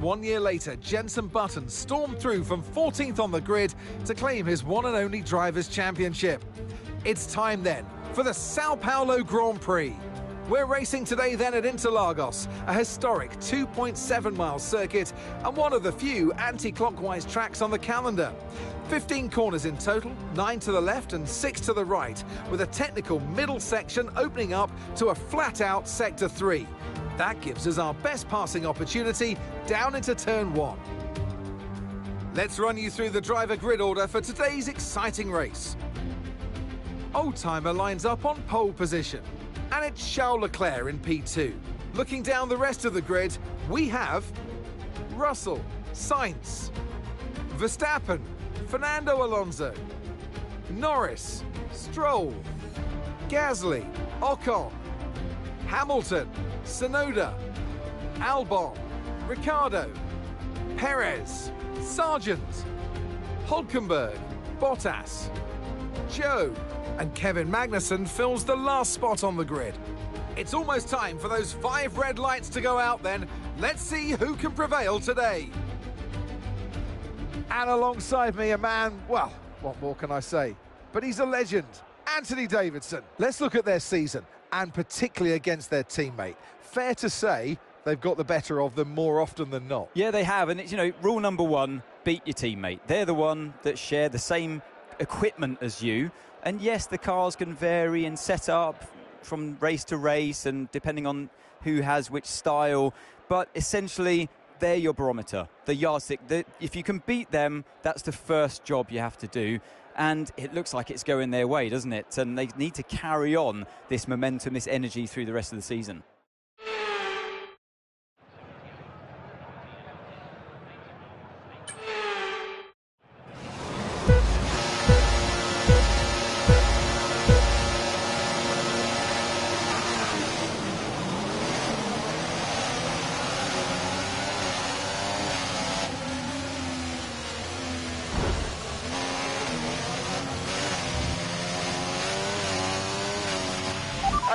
1 year later, Jenson Button stormed through from 14th on the grid to claim his one and only Drivers' Championship. It's time then for the Sao Paulo Grand Prix. We're racing today then at Interlagos, a historic 2.7-mile circuit and one of the few anti-clockwise tracks on the calendar. 15 corners in total, 9 to the left and 6 to the right, with a technical middle section opening up to a flat-out Sector 3. That gives us our best passing opportunity down into Turn 1. Let's run you through the driver grid order for today's exciting race. Oldtimer lines up on pole position, and it's Charles Leclerc in P2. Looking down the rest of the grid, we have Russell, Sainz, Verstappen, Fernando Alonso, Norris, Stroll, Gasly, Ocon, Hamilton, Tsunoda, Albon, Ricciardo, Perez, Sargent, Hülkenberg, Bottas, Joe, and Kevin Magnussen fills the last spot on the grid. It's almost time for those 5 red lights to go out then. Let's see who can prevail today. And alongside me, a man, well, what more can I say? But he's a legend, Anthony Davidson. Let's look at their season, and particularly against their teammate. Fair to say they've got the better of them more often than not. Yeah, they have, and it's, rule number 1, beat your teammate. They're the one that share the same equipment as you. And yes, the cars can vary and set up from race to race and depending on who has which style, but essentially they're your barometer, the yardstick. If you can beat them, that's the first job you have to do. And it looks like it's going their way, doesn't it? And they need to carry on this momentum, this energy through the rest of the season.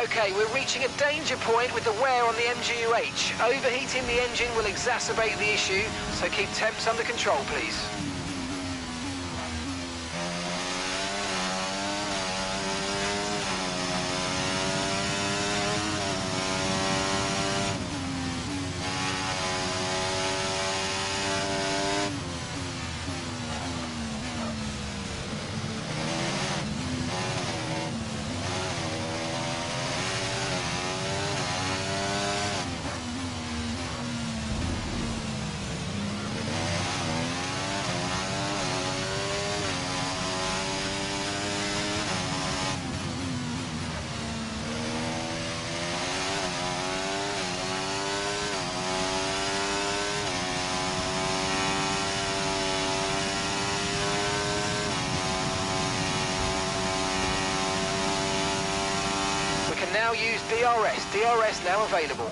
Okay, we're reaching a danger point with the wear on the MGU-H. Overheating the engine will exacerbate the issue, so keep temps under control, please. Now use DRS. DRS now available.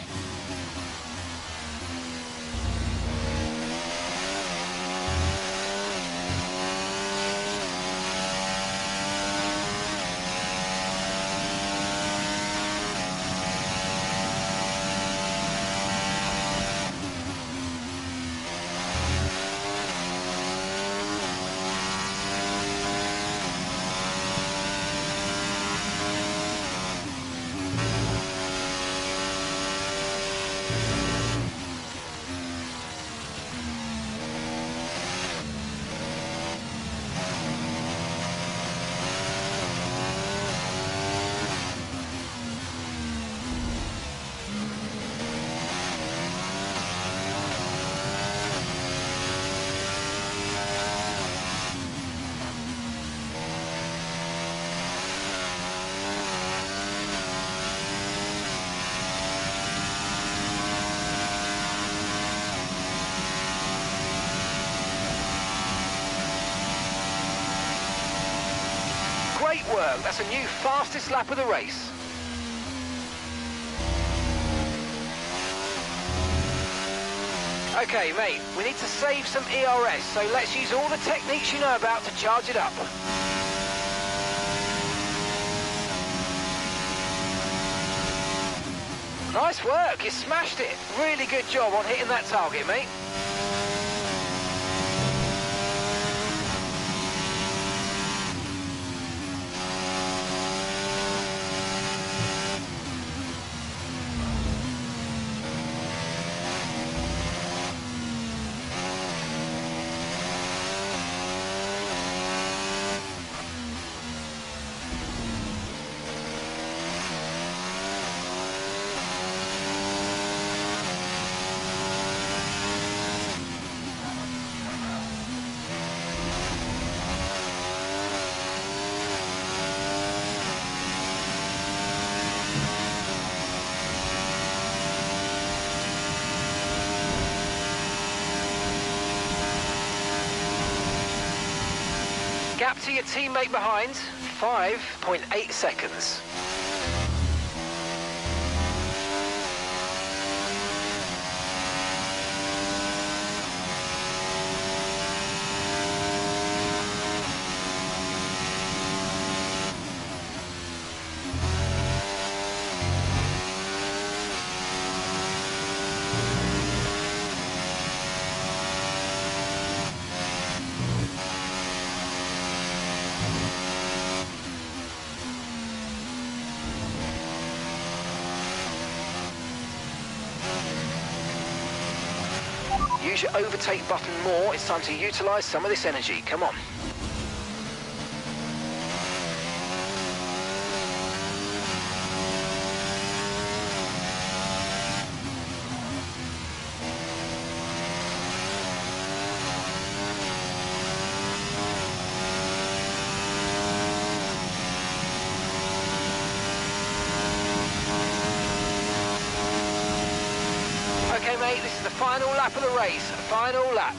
Great work, that's a new fastest lap of the race. Okay, mate, we need to save some ERS, so let's use all the techniques you know about to charge it up. Nice work, you smashed it. Really good job on hitting that target, mate. Gap to your teammate behind, 5.8 seconds. Use your overtake button more. It's time to utilise some of this energy. Come on. Okay, mate, this is the final lap of the race. Final lap.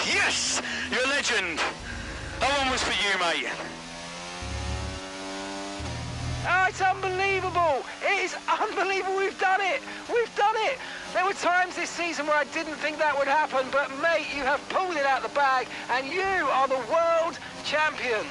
Yes! You're a legend! That one was for you, mate. Oh, it's unbelievable! It is unbelievable, we've done it! We've done it! There were times this season where I didn't think that would happen, but mate, you have pulled it out the bag, and you are the world champion!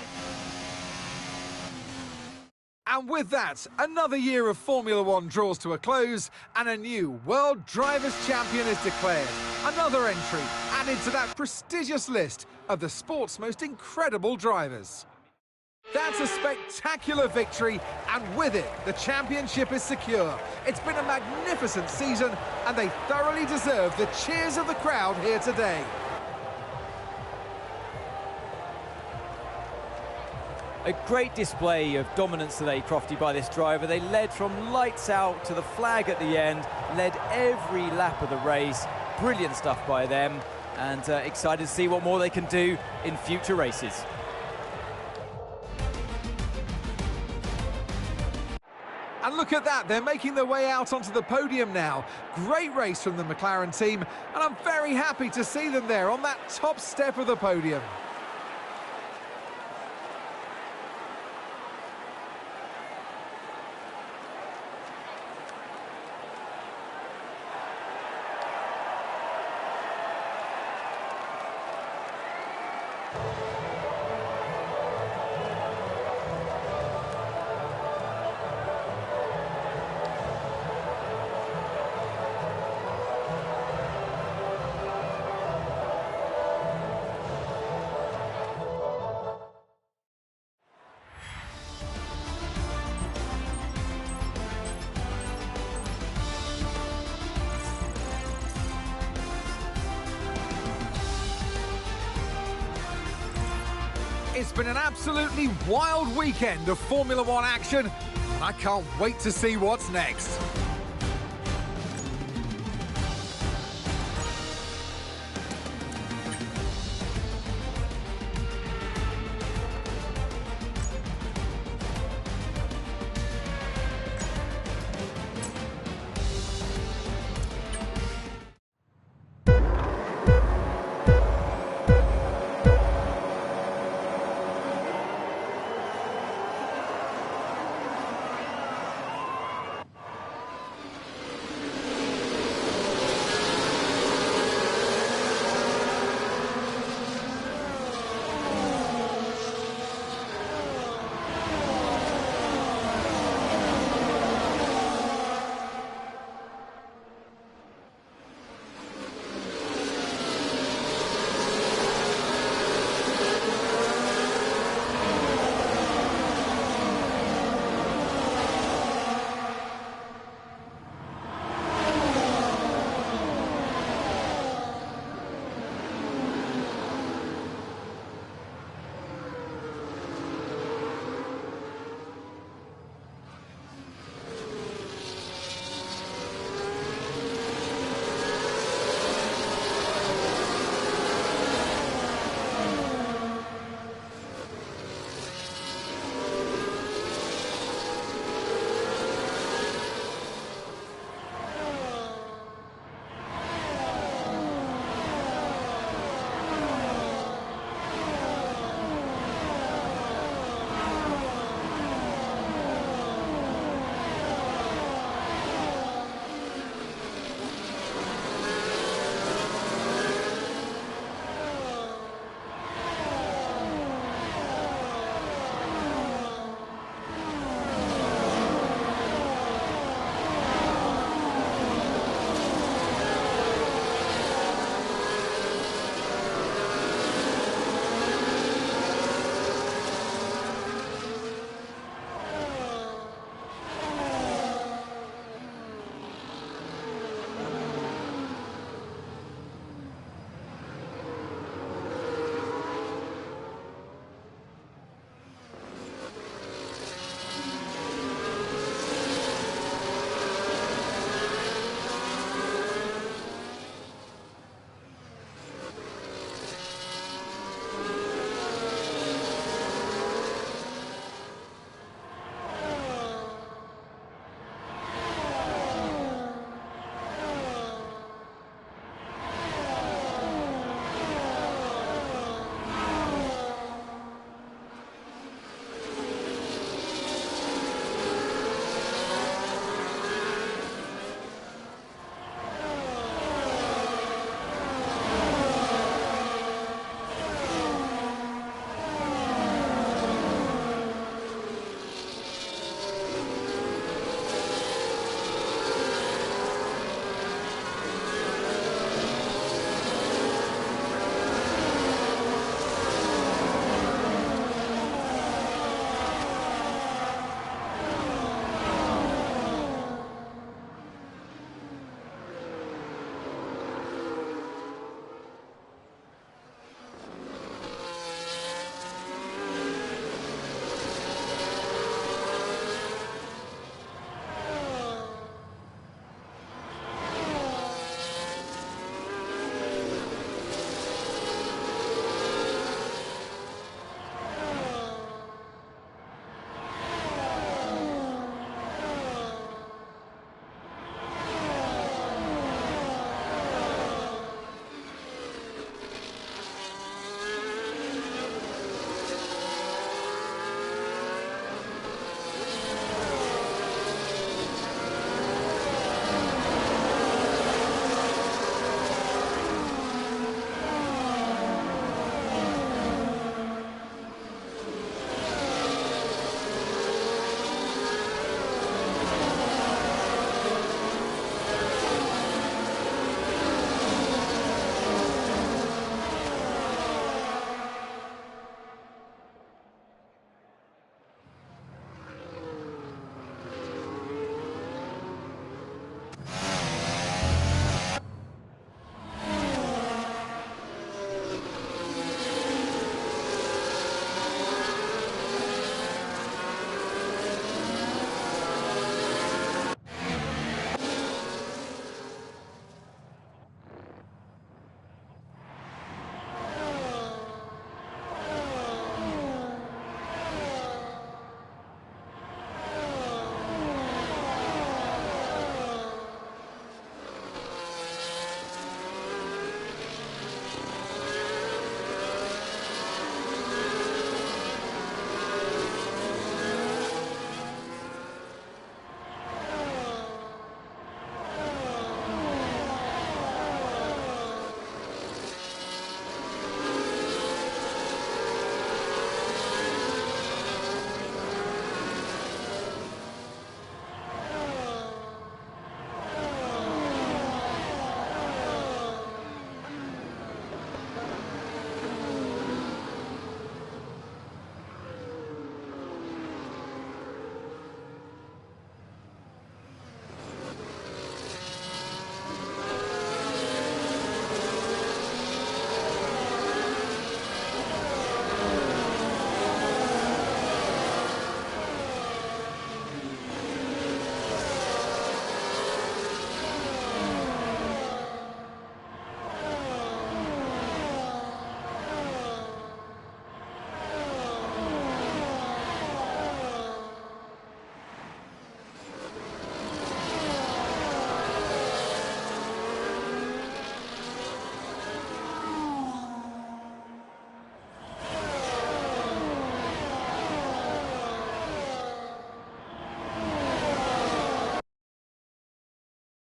And with that, another year of Formula One draws to a close and a new World Drivers' Champion is declared. Another entry added to that prestigious list of the sport's most incredible drivers. That's a spectacular victory, and with it, the championship is secure. It's been a magnificent season, and they thoroughly deserve the cheers of the crowd here today. A great display of dominance today, Crofty, by this driver. They led from lights out to the flag at the end, led every lap of the race. Brilliant stuff by them, and excited to see what more they can do in future races. And look at that, they're making their way out onto the podium now. Great race from the McLaren team, and I'm very happy to see them there on that top step of the podium. It's been an absolutely wild weekend of Formula One action, and I can't wait to see what's next.